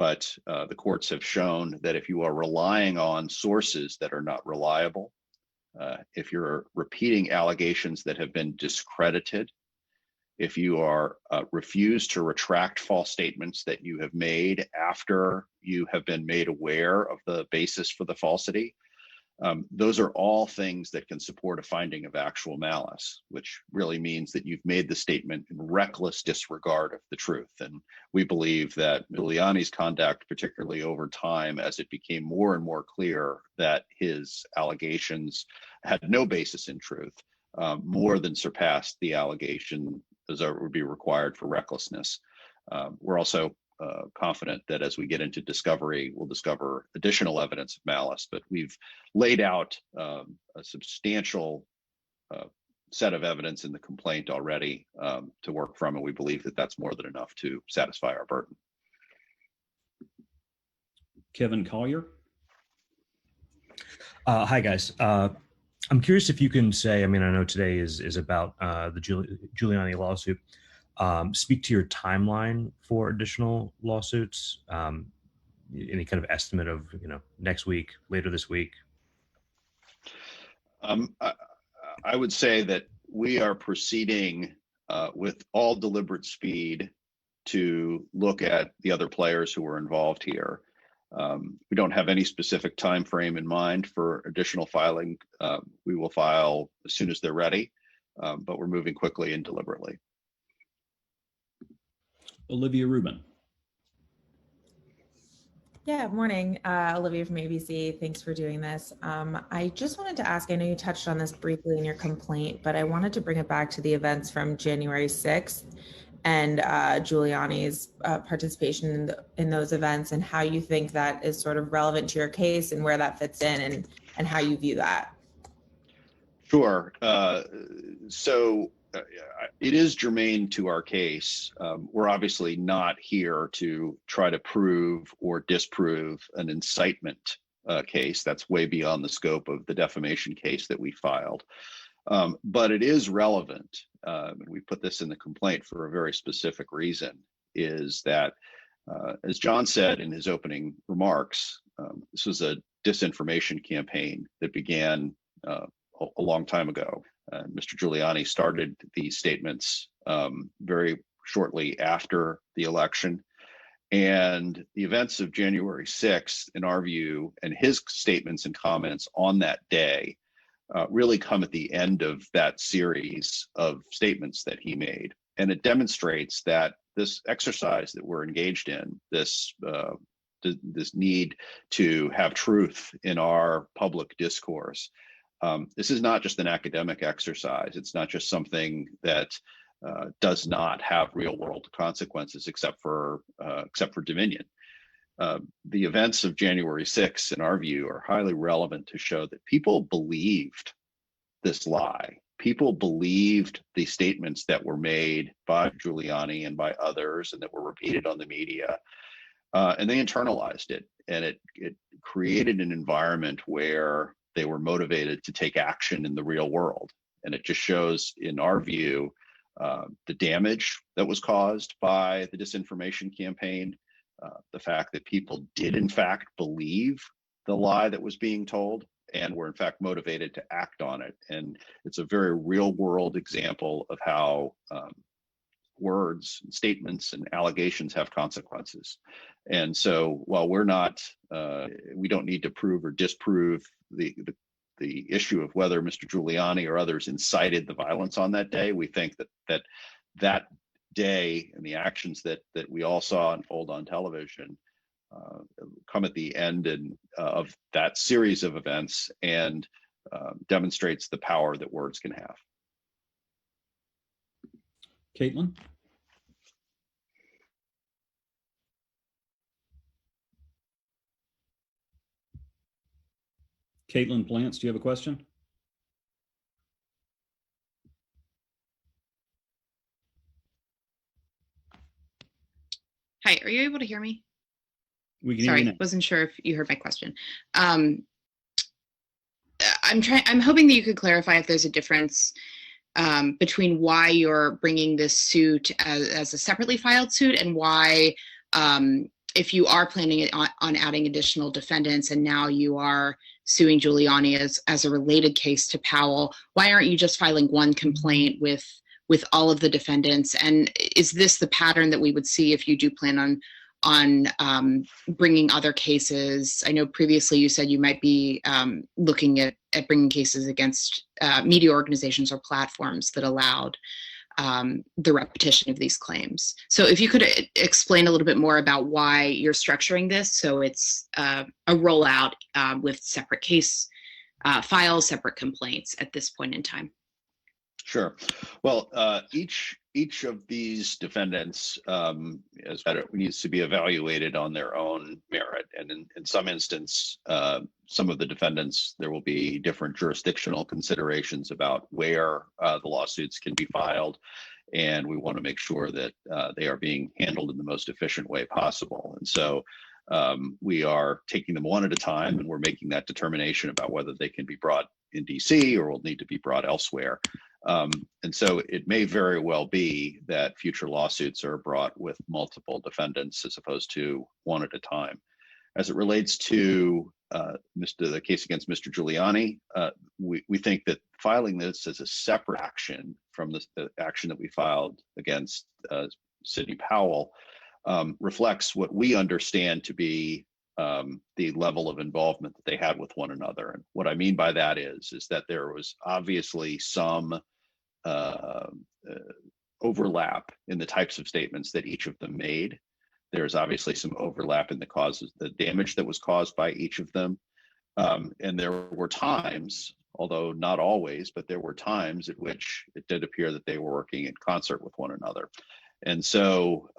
but the courts have shown that if you are relying on sources that are not reliable, if you're repeating allegations that have been discredited, if you are refused to retract false statements that you have made after you have been made aware of the basis for the falsity, those are all things that can support a finding of actual malice, which really means that you've made the statement in reckless disregard of the truth. And we believe that Giuliani's conduct, particularly over time, as it became more and more clear that his allegations had no basis in truth, more than surpassed the allegation as would be required for recklessness. We're also confident that as we get into discovery, we'll discover additional evidence of malice, but we've laid out a substantial set of evidence in the complaint already to work from, and we believe that that's more than enough to satisfy our burden. Kevin Collier. Hi, guys. I'm curious if you can say, I mean, I know today is about the Giuliani lawsuit. Speak to your timeline for additional lawsuits. Any kind of estimate of, next week, later this week? I would say that we are proceeding with all deliberate speed to look at the other players who were involved here. We don't have any specific time frame in mind for additional filing. We will file as soon as they're ready, but we're moving quickly and deliberately. Olivia Rubin. Yeah, morning. Olivia from ABC. Thanks for doing this. I just wanted to ask, I know you touched on this briefly in your complaint, but I wanted to bring it back to the events from January 6th and Giuliani's participation in those events, and how you think that is sort of relevant to your case and where that fits in, and how you view that. Sure. So it is germane to our case. We're obviously not here to try to prove or disprove an incitement case. That's way beyond the scope of the defamation case that we filed. But it is relevant, and we put this in the complaint for a very specific reason, is that, as John said in his opening remarks, this was a disinformation campaign that began a long time ago. Mr. Giuliani started these statements very shortly after the election. And the events of January 6th, in our view, and his statements and comments on that day really come at the end of that series of statements that he made. And it demonstrates that this exercise that we're engaged in, this need to have truth in our public discourse, this is not just an academic exercise. It's not just something that does not have real world consequences except for dominion. The events of January 6th, in our view, are highly relevant to show that people believed this lie. People believed the statements that were made by Giuliani and by others and that were repeated on the media, and they internalized it. And it created an environment where they were motivated to take action in the real world. And it just shows, in our view, the damage that was caused by the disinformation campaign, the fact that people did in fact believe the lie that was being told and were in fact motivated to act on it. And it's a very real world example of how words, statements, and allegations have consequences. And so while we're not, we don't need to prove or disprove the issue of whether Mr. Giuliani or others incited the violence on that day, we think that day and the actions that we all saw unfold on television come at the end of that series of events and demonstrates the power that words can have. Caitlin? Caitlin Plants, do you have a question? Hi, are you able to hear me? We can Sorry, hear you now. wasn't sure if you heard my question. I'm hoping that you could clarify if there's a difference between why you're bringing this suit as a separately filed suit and why if you are planning on adding additional defendants and now you are suing Giuliani as a related case to Powell, why aren't you just filing one complaint with all of the defendants? And is this the pattern that we would see if you do plan on bringing other cases? I know previously you said you might be looking at bringing cases against media organizations or platforms that allowed the repetition of these claims. So if you could explain a little bit more about why you're structuring this so it's a rollout with separate case files, separate complaints at this point in time. Sure. Well, each of these defendants needs to be evaluated on their own merit, and in some instance, some of the defendants, there will be different jurisdictional considerations about where the lawsuits can be filed, and we want to make sure that they are being handled in the most efficient way possible. And so we are taking them one at a time, and we're making that determination about whether they can be brought in DC or will need to be brought elsewhere. And so it may very well be that future lawsuits are brought with multiple defendants as opposed to one at a time. As it relates to the case against Mr. Giuliani, we think that filing this as a separate action from the action that we filed against Sidney Powell reflects what we understand to be the level of involvement that they had with one another. And what I mean by that is that there was obviously some overlap in the types of statements that each of them made. There's obviously some overlap in the damage that was caused by each of them. And there were times, although not always, but there were times at which it did appear that they were working in concert with one another. And so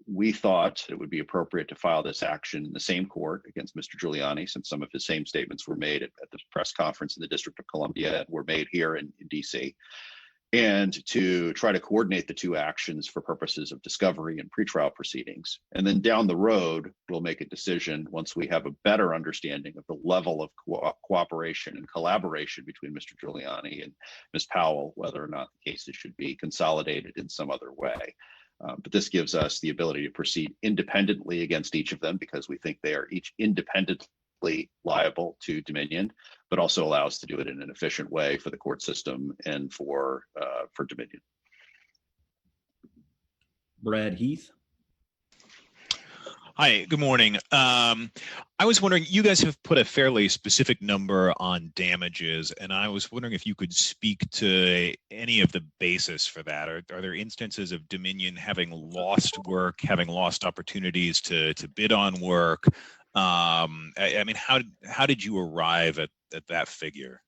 we thought it would be appropriate to file this action in the same court against Mr. Giuliani, since some of his same statements were made at the press conference in the District of Columbia and were made here in DC, and to try to coordinate the two actions for purposes of discovery and pretrial proceedings. And then down the road, we'll make a decision once we have a better understanding of the level of cooperation and collaboration between Mr. Giuliani and Ms. Powell, whether or not the cases should be consolidated in some other way. But this gives us the ability to proceed independently against each of them because we think they are each independently liable to Dominion, but also allows to do it in an efficient way for the court system and for Dominion. Brad Heath. Hi, good morning. I was wondering, you guys have put a fairly specific number on damages, and I was wondering if you could speak to any of the basis for that. Are there instances of Dominion having lost work, having lost opportunities to bid on work? I mean, how did you arrive at that figure?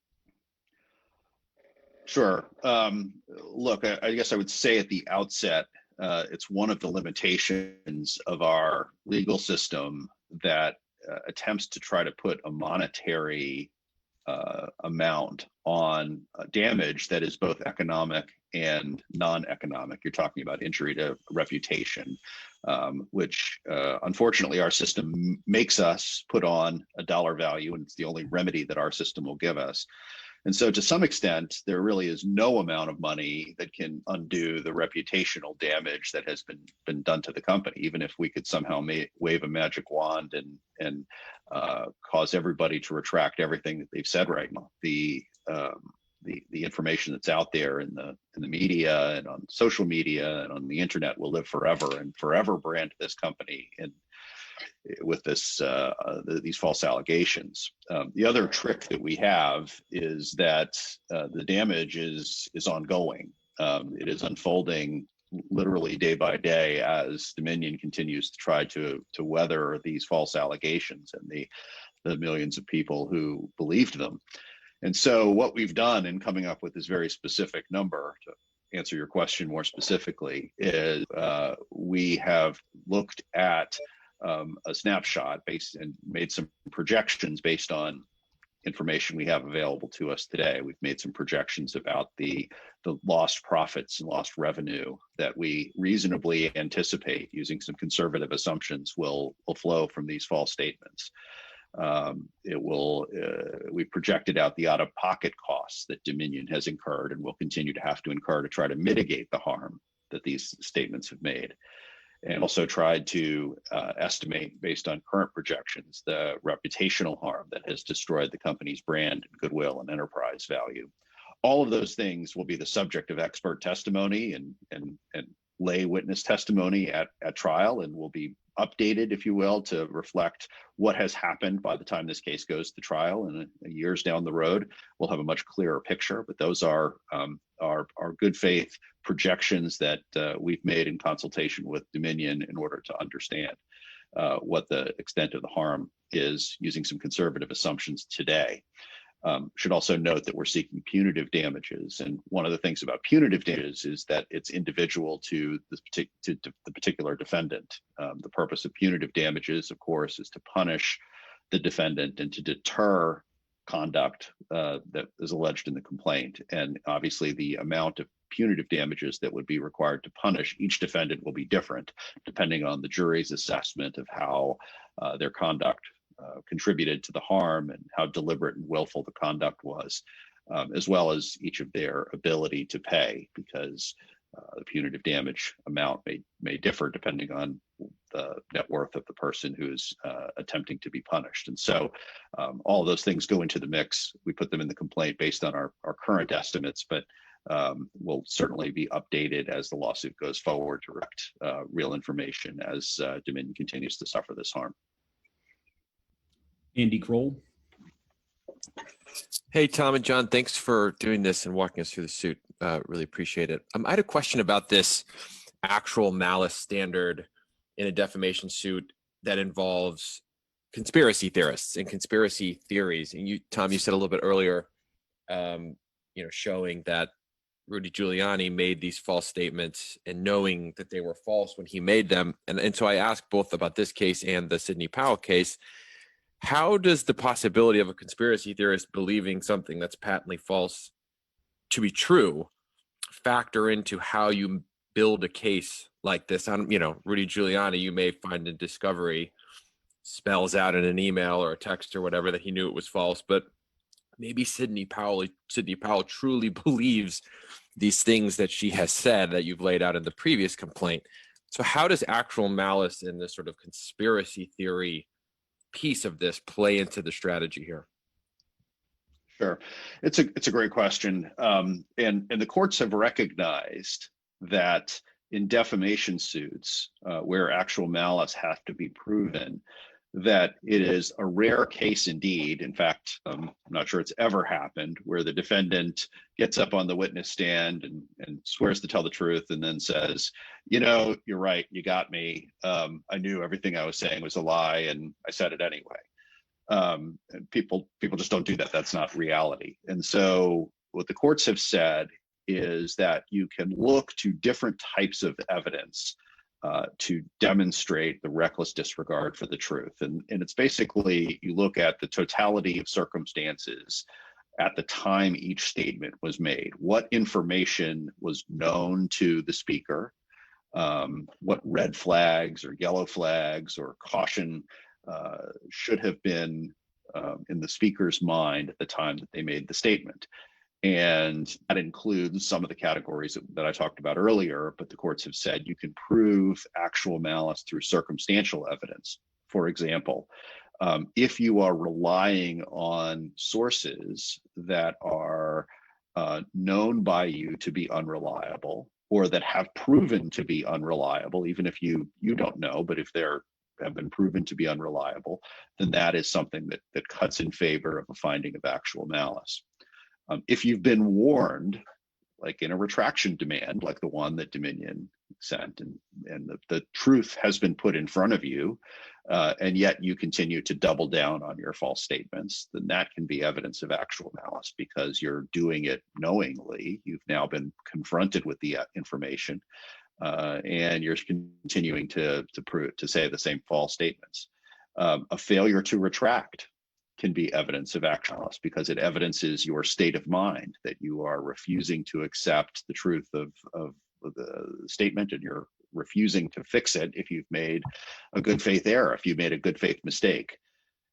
Sure. Look, I guess I would say at the outset, it's one of the limitations of our legal system that attempts to try to put a monetary amount on damage that is both economic and non-economic. You're talking about injury to reputation, which unfortunately our system makes us put on a dollar value, and it's the only remedy that our system will give us. And so to some extent, there really is no amount of money that can undo the reputational damage that has been done to the company, even if we could somehow wave a magic wand and cause everybody to retract everything that they've said right now. The information that's out there in the media and on social media and on the internet will live forever and forever brand this company and with these false allegations. The other trick that we have is that the damage is ongoing. It is unfolding literally day by day as Dominion continues to try to weather these false allegations and the millions of people who believed them. And so what we've done in coming up with this very specific number, to answer your question more specifically, is we have looked at a snapshot and made some projections based on information we have available to us today. We've made some projections about the lost profits and lost revenue that we reasonably anticipate, using some conservative assumptions, will flow from these false statements. We projected out the out-of-pocket costs that Dominion has incurred and will continue to have to incur to try to mitigate the harm that these statements have made. and also tried to estimate, based on current projections, the reputational harm that has destroyed the company's brand and goodwill and enterprise value. All of those things will be the subject of expert testimony and lay witness testimony at trial, and will be updated, if you will, to reflect what has happened by the time this case goes to trial. And years down the road, we'll have a much clearer picture. But those are good faith projections that we've made in consultation with Dominion in order to understand what the extent of the harm is, using some conservative assumptions today. Should also note that we're seeking punitive damages, and one of the things about punitive damages is that it's individual to the particular defendant. The purpose of punitive damages, of course, is to punish the defendant and to deter conduct that is alleged in the complaint. And obviously, the amount of punitive damages that would be required to punish each defendant will be different, depending on the jury's assessment of how their conduct contributed to the harm and how deliberate and willful the conduct was, as well as each of their ability to pay, because the punitive damage amount may differ depending on the net worth of the person who's attempting to be punished. And so all of those things go into the mix. We put them in the complaint based on our current estimates, but will certainly be updated as the lawsuit goes forward to reflect real information as Dominion continues to suffer this harm. Andy Kroll. Hey, Tom and John, thanks for doing this and walking us through the suit. Really appreciate it. I had a question about this actual malice standard in a defamation suit that involves conspiracy theorists and conspiracy theories. And you, Tom, you said a little bit earlier, showing that Rudy Giuliani made these false statements and knowing that they were false when he made them. And so I asked both about this case and the Sidney Powell case. How does the possibility of a conspiracy theorist believing something that's patently false to be true factor into how you build a case like this? Rudy Giuliani, you may find in discovery, spells out in an email or a text or whatever that he knew it was false, but maybe Sidney Powell truly believes these things that she has said that you've laid out in the previous complaint. So how does actual malice in this sort of conspiracy theory piece of this play into the strategy here? Sure, it's a great question, and the courts have recognized that in defamation suits where actual malice has to be proven, that it is a rare case indeed. In fact, I'm not sure it's ever happened where the defendant gets up on the witness stand and swears to tell the truth and then says, you're right, you got me. I knew everything I was saying was a lie and I said it anyway. And people just don't do that. That's not reality. And so what the courts have said is that you can look to different types of evidence to demonstrate the reckless disregard for the truth. And it's basically, you look at the totality of circumstances at the time each statement was made. What information was known to the speaker? What red flags or yellow flags or caution should have been in the speaker's mind at the time that they made the statement? And that includes some of the categories that I talked about earlier, but the courts have said you can prove actual malice through circumstantial evidence. For example, if you are relying on sources that are known by you to be unreliable, or that have proven to be unreliable, even if you don't know, but if have been proven to be unreliable, then that is something that cuts in favor of a finding of actual malice. If you've been warned, like in a retraction demand, like the one that Dominion sent, and the truth has been put in front of you, and yet you continue to double down on your false statements, then that can be evidence of actual malice because you're doing it knowingly. You've now been confronted with the information, and you're continuing to say the same false statements. A failure to retract can be evidence of actual malice because it evidences your state of mind, that you are refusing to accept the truth of the statement, and you're refusing to fix it if you've made a good faith error, if you made a good faith mistake.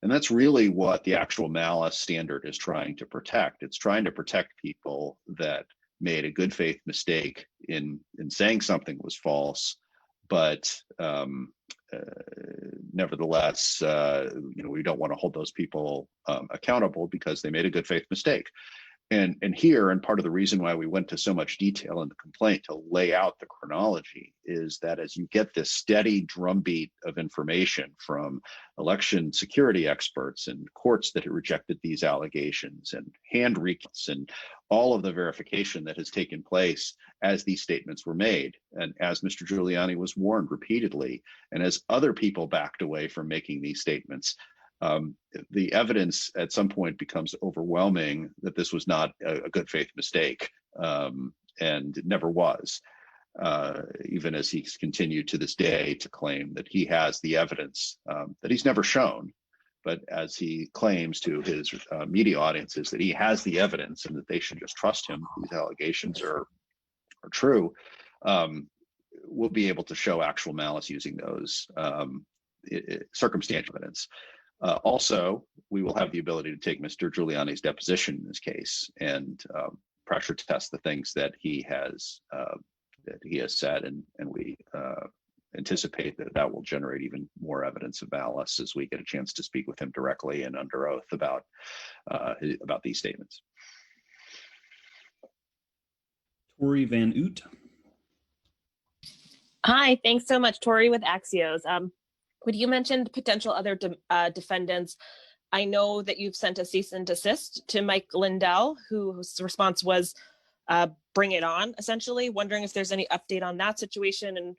And that's really what the actual malice standard is trying to protect. It's trying to protect people that made a good faith mistake in saying something was false, but nevertheless, we don't want to hold those people accountable because they made a good faith mistake. And here, and part of the reason why we went to so much detail in the complaint to lay out the chronology is that as you get this steady drumbeat of information from election security experts and courts that have rejected these allegations and hand recounts and all of the verification that has taken place as these statements were made, and as Mr. Giuliani was warned repeatedly, and as other people backed away from making these statements, the evidence at some point becomes overwhelming that this was not a good faith mistake, and it never was, even as he's continued to this day to claim that he has the evidence that he's never shown, but as he claims to his media audiences that he has the evidence and that they should just trust him, these allegations are true, we'll be able to show actual malice using those circumstantial evidence. Also, we will have the ability to take Mr. Giuliani's deposition in this case and pressure test the things that he has said, and we anticipate that will generate even more evidence of malice as we get a chance to speak with him directly and under oath about these statements. Tori Van Oot. Hi, thanks so much. Tori with Axios. When you mentioned potential other defendants, I know that you've sent a cease and desist to Mike Lindell, whose response was bring it on, essentially. Wondering if there's any update on that situation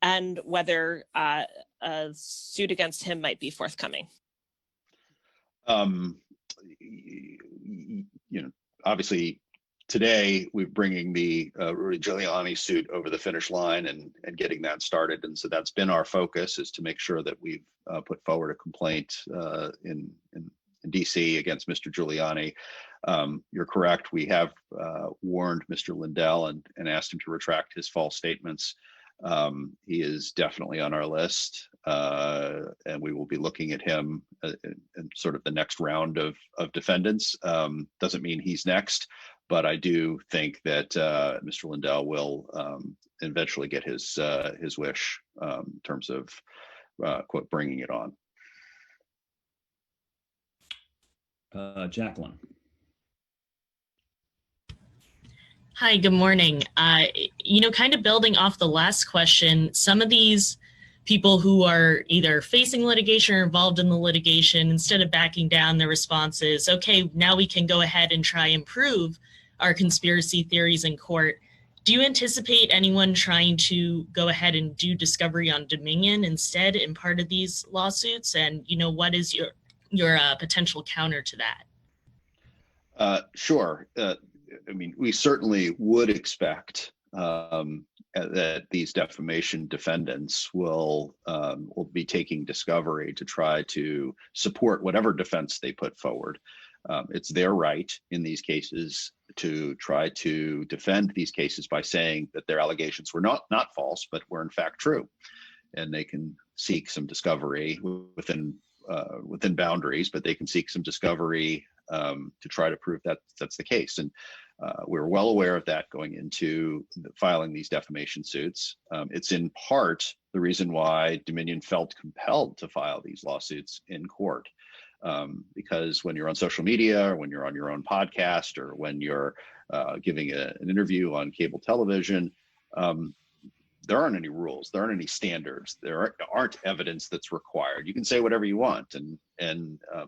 and whether a suit against him might be forthcoming. Obviously, today we're bringing the Rudy Giuliani suit over the finish line and getting that started, and so that's been our focus, is to make sure that we've put forward a complaint in DC against Mr. Giuliani. You're correct. We have warned Mr. Lindell and asked him to retract his false statements. He is definitely on our list, and we will be looking at him in sort of the next round of defendants. Doesn't mean he's next, but I do think that Mr. Lindell will eventually get his wish in terms of quote bringing it on. Jacqueline. Hi, good morning. Kind of building off the last question, some of these people who are either facing litigation or involved in the litigation, instead of backing down, their response is, okay, now we can go ahead and try and prove our conspiracy theories in court. Do you anticipate anyone trying to go ahead and do discovery on Dominion instead in part of these lawsuits? And, what is your potential counter to that? Sure. We certainly would expect that these defamation defendants will be taking discovery to try to support whatever defense they put forward. It's their right in these cases to try to defend these cases by saying that their allegations were not false, but were in fact true, and they can seek some discovery within boundaries, but they can seek some discovery to try to prove that that's the case. And we're well aware of that going into filing these defamation suits. It's in part the reason why Dominion felt compelled to file these lawsuits in court. Because when you're on social media, or when you're on your own podcast, or when you're giving an interview on cable television, there aren't any rules, there aren't any standards, there aren't evidence that's required. You can say whatever you want, and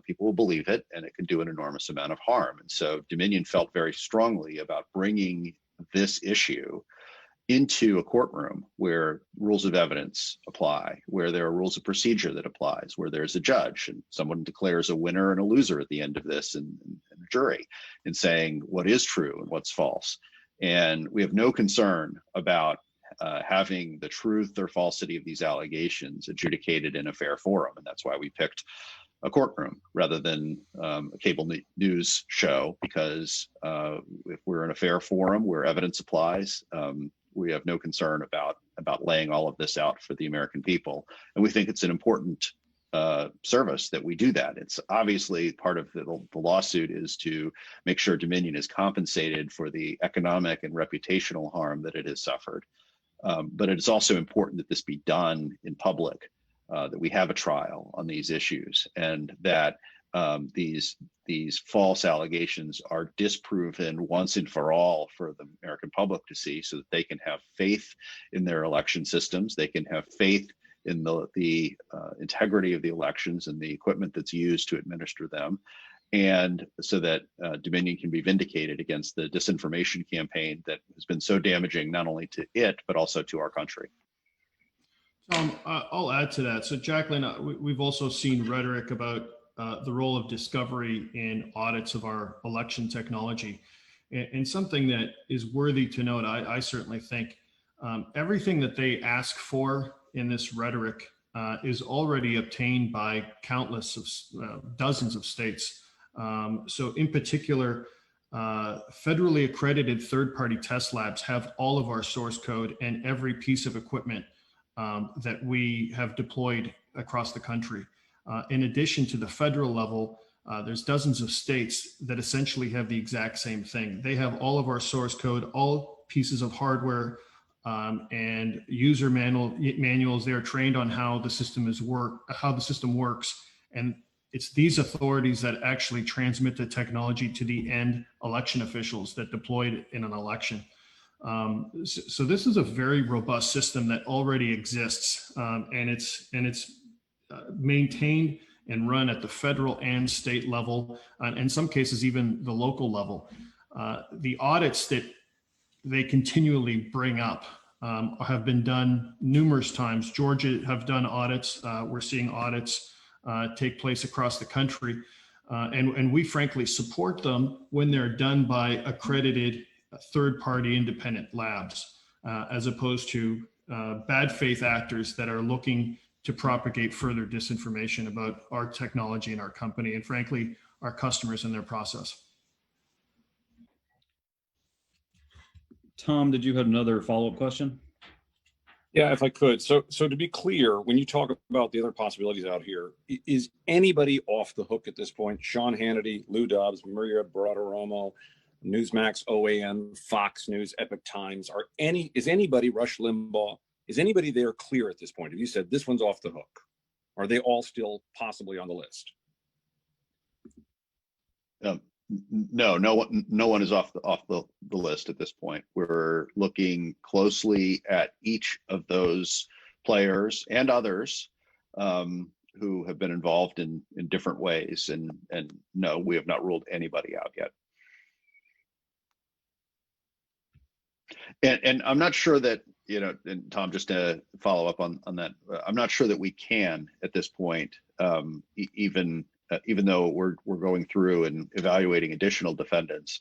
people will believe it, and it can do an enormous amount of harm. And so Dominion felt very strongly about bringing this issue into a courtroom where rules of evidence apply, where there are rules of procedure that applies, where there's a judge and someone declares a winner and a loser at the end of this, and a jury, in saying what is true and what's false. And we have no concern about having the truth or falsity of these allegations adjudicated in a fair forum. And that's why we picked a courtroom rather than a cable news show, because if we're in a fair forum where evidence applies, we have no concern about laying all of this out for the American people. And we think it's an important service that we do that. It's obviously part of the lawsuit is to make sure Dominion is compensated for the economic and reputational harm that it has suffered. But it's also important that this be done in public, that we have a trial on these issues, and that these false allegations are disproven once and for all for the American public to see, so that they can have faith in their election systems. They can have faith in the integrity of the elections and the equipment that's used to administer them, and so that Dominion can be vindicated against the disinformation campaign that has been so damaging not only to it, but also to our country. I'll add to that. So Jacqueline, we've also seen rhetoric about the role of discovery in audits of our election technology. And something that is worthy to note, I certainly think, everything that they ask for in this rhetoric is already obtained by countless of dozens of states. So in particular, federally accredited third-party test labs have all of our source code and every piece of equipment that we have deployed across the country. In addition to the federal level, there's dozens of states that essentially have the exact same thing. They have all of our source code, all pieces of hardware, and user manuals. They are trained on how the system works, and it's these authorities that actually transmit the technology to the end election officials that deployed in an election. So this is a very robust system that already exists, and it's maintained and run at the federal and state level, and in some cases even the local level. The audits that they continually bring up have been done numerous times. Georgia have done audits. We're seeing audits take place across the country, and we frankly support them when they're done by accredited third-party independent labs, as opposed to bad faith actors that are looking to propagate further disinformation about our technology and our company, and frankly, our customers and their process. Tom, did you have another follow-up question? Yeah, if I could. So to be clear, when you talk about the other possibilities out here, is anybody off the hook at this point? Sean Hannity, Lou Dobbs, Maria Bartiromo, Newsmax, OAN, Fox News, Epoch Times, is anybody, Rush Limbaugh, is anybody there clear at this point? Have you said this one's off the hook? Are they all still possibly on the list? No one is off the list at this point. We're looking closely at each of those players and others who have been involved in different ways, and no, we have not ruled anybody out yet. And I'm not sure that, and Tom, just to follow up on that, I'm not sure that we can at this point, even though we're going through and evaluating additional defendants.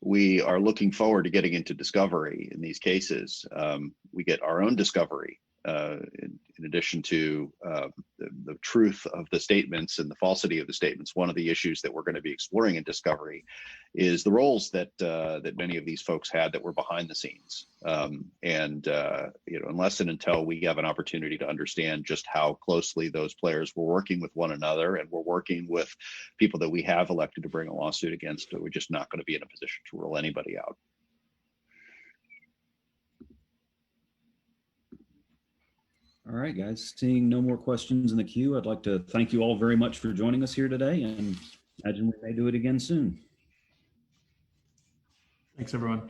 We are looking forward to getting into discovery in these cases. We get our own discovery in addition to the truth of the statements and the falsity of the statements. One of the issues that we're going to be exploring in discovery is the roles that many of these folks had that were behind the scenes. Unless and until we have an opportunity to understand just how closely those players were working with one another and were working with people that we have elected to bring a lawsuit against, we're just not going to be in a position to rule anybody out. All right, guys, seeing no more questions in the queue, I'd like to thank you all very much for joining us here today, and imagine we may do it again soon. Thanks, everyone.